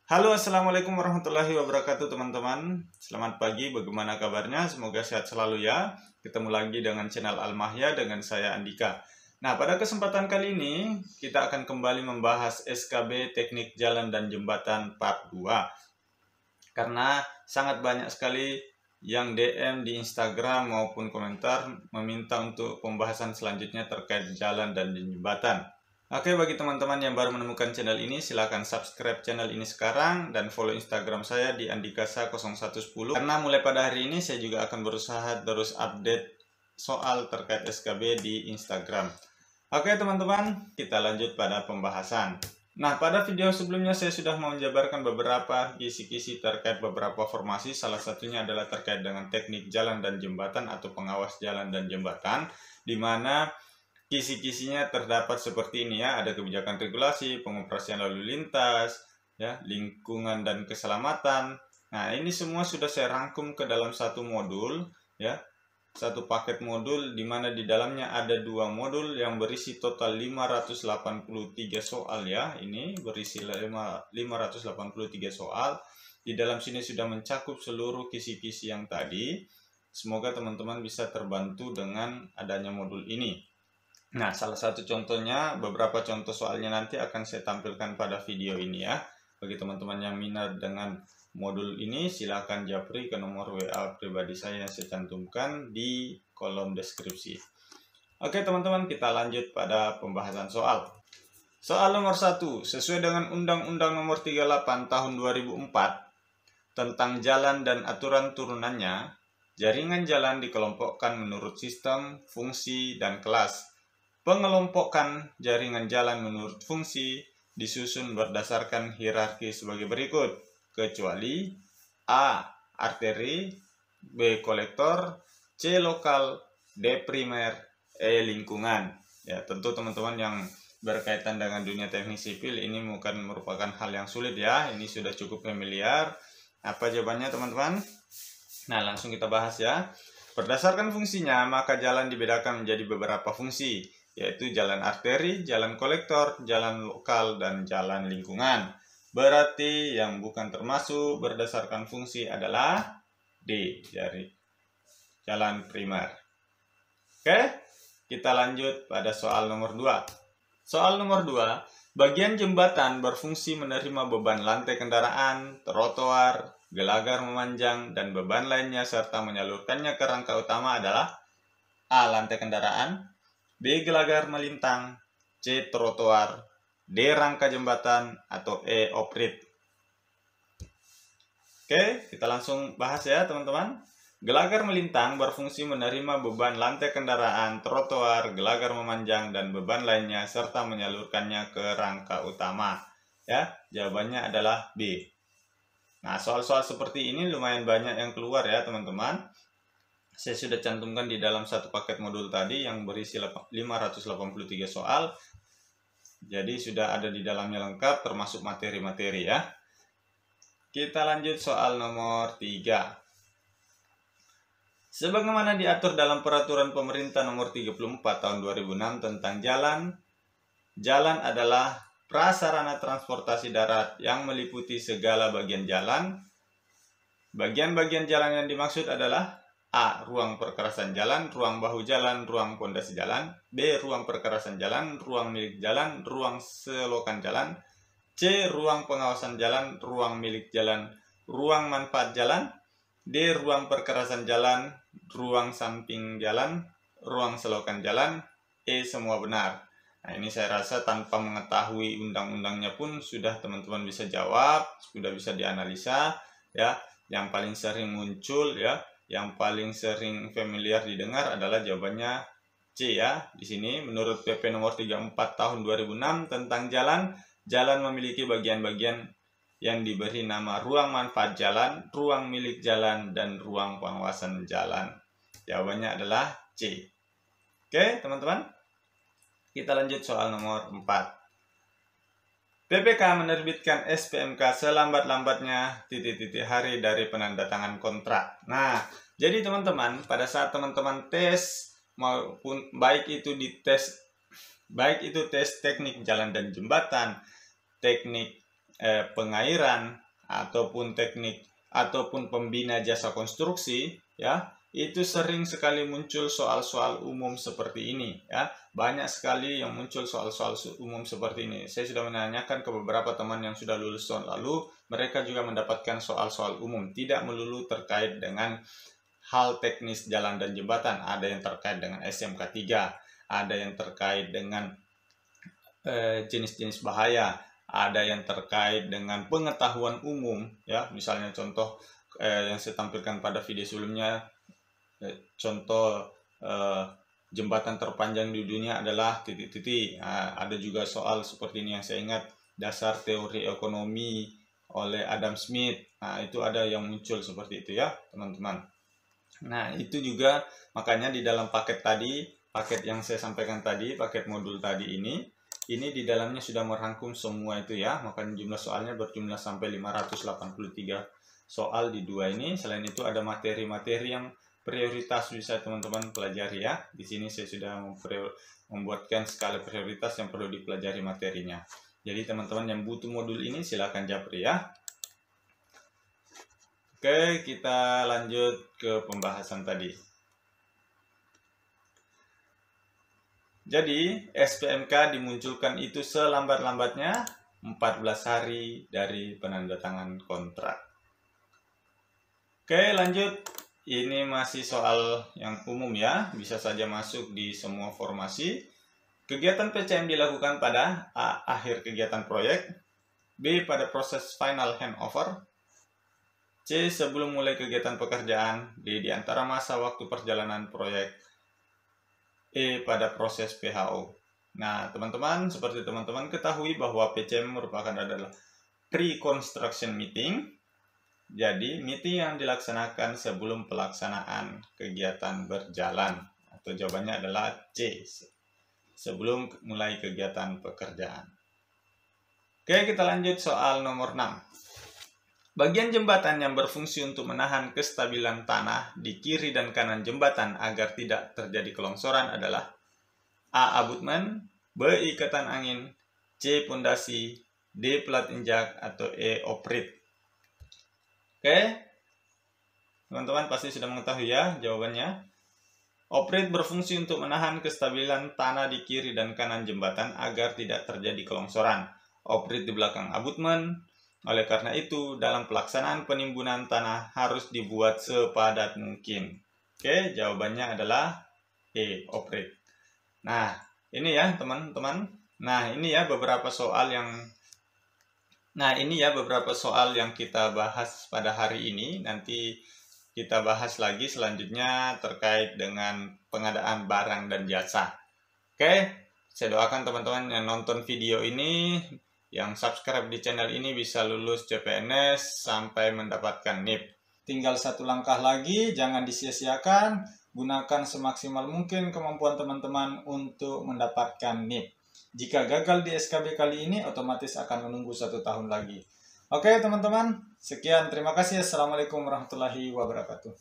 Halo, assalamualaikum warahmatullahi wabarakatuh teman-teman. Selamat pagi, bagaimana kabarnya? Semoga sehat selalu ya. Ketemu lagi dengan channel Al-Mahya dengan saya Andika. Nah, pada kesempatan kali ini kita akan kembali membahas SKB Teknik Jalan dan Jembatan Part 2. Karena sangat banyak sekali yang DM di Instagram maupun komentar meminta untuk pembahasan selanjutnya terkait jalan dan jembatan. Oke, bagi teman-teman yang baru menemukan channel ini, silahkan subscribe channel ini sekarang dan follow Instagram saya di andikasa0110. Karena mulai pada hari ini saya juga akan berusaha terus update soal terkait SKB di Instagram. Oke teman-teman, kita lanjut pada pembahasan. Nah, pada video sebelumnya saya sudah menjabarkan beberapa kisi-kisi terkait beberapa formasi. Salah satunya adalah terkait dengan teknik jalan dan jembatan atau pengawas jalan dan jembatan, di mana kisi-kisinya terdapat seperti ini ya, ada kebijakan regulasi, pengoperasian lalu lintas, ya, lingkungan dan keselamatan. Nah, ini semua sudah saya rangkum ke dalam satu modul, ya, satu paket modul di mana di dalamnya ada dua modul yang berisi total 583 soal ya. Ini berisi 583 soal. Di dalam sini sudah mencakup seluruh kisi-kisi yang tadi. Semoga teman-teman bisa terbantu dengan adanya modul ini. Nah, salah satu contohnya, beberapa contoh soalnya nanti akan saya tampilkan pada video ini ya. Bagi teman-teman yang minat dengan modul ini, silakan japri ke nomor WA pribadi saya yang saya cantumkan di kolom deskripsi. Oke teman-teman, kita lanjut pada pembahasan soal. Soal nomor 1, sesuai dengan Undang-Undang Nomor 38 Tahun 2004 tentang jalan dan aturan turunannya, jaringan jalan dikelompokkan menurut sistem, fungsi, dan kelas. Pengelompokan jaringan jalan menurut fungsi disusun berdasarkan hierarki sebagai berikut, kecuali A. Arteri, B. Kolektor, C. Lokal, D. Primer, E. Lingkungan. Ya, tentu teman-teman yang berkaitan dengan dunia teknik sipil ini bukan merupakan hal yang sulit ya. Ini sudah cukup familiar. Apa jawabannya teman-teman? Nah, langsung kita bahas ya. Berdasarkan fungsinya, maka jalan dibedakan menjadi beberapa fungsi, yaitu jalan arteri, jalan kolektor, jalan lokal, dan jalan lingkungan. Berarti yang bukan termasuk berdasarkan fungsi adalah D, dari jalan primer. Oke, kita lanjut pada soal nomor 2. Soal nomor 2, bagian jembatan berfungsi menerima beban lantai kendaraan, trotoar, gelagar memanjang, dan beban lainnya serta menyalurkannya ke rangka utama adalah A. Lantai kendaraan, B. Gelagar melintang, C. Trotoar, D. Rangka jembatan, atau E. Oprit. Oke, kita langsung bahas ya teman-teman. Gelagar melintang berfungsi menerima beban lantai kendaraan, trotoar, gelagar memanjang, dan beban lainnya serta menyalurkannya ke rangka utama. Ya, jawabannya adalah B. Nah, soal-soal seperti ini lumayan banyak yang keluar ya teman-teman. Saya sudah cantumkan di dalam satu paket modul tadi yang berisi 583 soal. Jadi sudah ada di dalamnya lengkap termasuk materi-materi ya. Kita lanjut soal nomor 3. Sebagaimana diatur dalam Peraturan Pemerintah Nomor 34 Tahun 2006 tentang jalan adalah prasarana transportasi darat yang meliputi segala bagian jalan. Bagian-bagian jalan yang dimaksud adalah A. Ruang perkerasan jalan, ruang bahu jalan, ruang pondasi jalan. B. Ruang perkerasan jalan, ruang milik jalan, ruang selokan jalan. C. Ruang pengawasan jalan, ruang milik jalan, ruang manfaat jalan. D. Ruang perkerasan jalan, ruang samping jalan, ruang selokan jalan. E. Semua benar. Nah, ini saya rasa tanpa mengetahui undang-undangnya pun sudah teman-teman bisa jawab, sudah bisa dianalisa ya. Yang paling sering muncul ya, yang paling sering familiar didengar adalah jawabannya C ya. Di sini menurut PP nomor 34 tahun 2006 tentang jalan memiliki bagian-bagian yang diberi nama ruang manfaat jalan, ruang milik jalan, dan ruang pengawasan jalan. Jawabannya adalah C. Oke, teman-teman. Kita lanjut soal nomor 4. PPK menerbitkan SPMK selambat-lambatnya ... hari dari penandatangan kontrak. Nah, jadi teman-teman, pada saat teman-teman tes maupun baik itu tes teknik jalan dan jembatan, teknik pengairan ataupun teknik ataupun pembina jasa konstruksi, ya, itu sering sekali muncul soal-soal umum seperti ini, ya. Banyak sekali yang muncul soal-soal umum seperti ini. Saya sudah menanyakan ke beberapa teman yang sudah lulus tahun lalu, mereka juga mendapatkan soal-soal umum, tidak melulu terkait dengan hal teknis jalan dan jembatan. Ada yang terkait dengan SMK 3, ada yang terkait dengan jenis-jenis bahaya, ada yang terkait dengan pengetahuan umum, ya, misalnya contoh yang saya tampilkan pada video sebelumnya, contoh jembatan terpanjang di dunia adalah titik-titik. Ada juga soal seperti ini yang saya ingat, dasar teori ekonomi oleh Adam Smith. Nah, itu ada yang muncul seperti itu, ya teman-teman. Nah, itu juga makanya di dalam paket tadi, paket yang saya sampaikan tadi, paket modul tadi ini di dalamnya sudah merangkum semua itu, ya. Makanya jumlah soalnya berjumlah sampai 583 soal di dua ini. Selain itu ada materi-materi yang prioritas bisa teman-teman pelajari, ya. Di sini saya sudah membuatkan skala prioritas yang perlu dipelajari materinya. Jadi teman-teman yang butuh modul ini silakan japri, ya. Oke, kita lanjut ke pembahasan tadi. Jadi, SPMK dimunculkan itu selambat-lambatnya 14 hari dari penandatangan kontrak. Oke, lanjut. Ini masih soal yang umum, ya. Bisa saja masuk di semua formasi. Kegiatan PCM dilakukan pada A. Akhir kegiatan proyek, B. Pada proses final handover, C. Sebelum mulai kegiatan pekerjaan, D. Di antara masa waktu perjalanan proyek, E. Pada proses PHO. Nah, teman-teman, seperti teman-teman ketahui bahwa PCM merupakan adalah pre-construction meeting. Jadi, meeting yang dilaksanakan sebelum pelaksanaan kegiatan berjalan. Atau jawabannya adalah C. Sebelum mulai kegiatan pekerjaan. Oke, kita lanjut soal nomor 6. Bagian jembatan yang berfungsi untuk menahan kestabilan tanah di kiri dan kanan jembatan agar tidak terjadi kelongsoran adalah A. Abutmen, B. Ikatan angin, C. Pondasi, D. Pelat injak, atau E. Oprit. Oke, teman-teman pasti sudah mengetahui, ya, jawabannya. Oprit berfungsi untuk menahan kestabilan tanah di kiri dan kanan jembatan agar tidak terjadi kelongsoran. Oprit di belakang abutmen. Oleh karena itu, dalam pelaksanaan penimbunan tanah harus dibuat sepadat mungkin. Oke, jawabannya adalah E. Oprit. Nah, ini ya teman-teman. Nah, ini ya beberapa soal yang kita bahas pada hari ini. Nanti kita bahas lagi selanjutnya terkait dengan pengadaan barang dan jasa. Oke, saya doakan teman-teman yang nonton video ini, yang subscribe di channel ini bisa lulus CPNS sampai mendapatkan NIP. Tinggal satu langkah lagi, jangan disia-siakan. Gunakan semaksimal mungkin kemampuan teman-teman untuk mendapatkan NIP. Jika gagal di SKB kali ini, otomatis akan menunggu 1 tahun lagi. Oke teman-teman, sekian. Terima kasih. Assalamualaikum warahmatullahi wabarakatuh.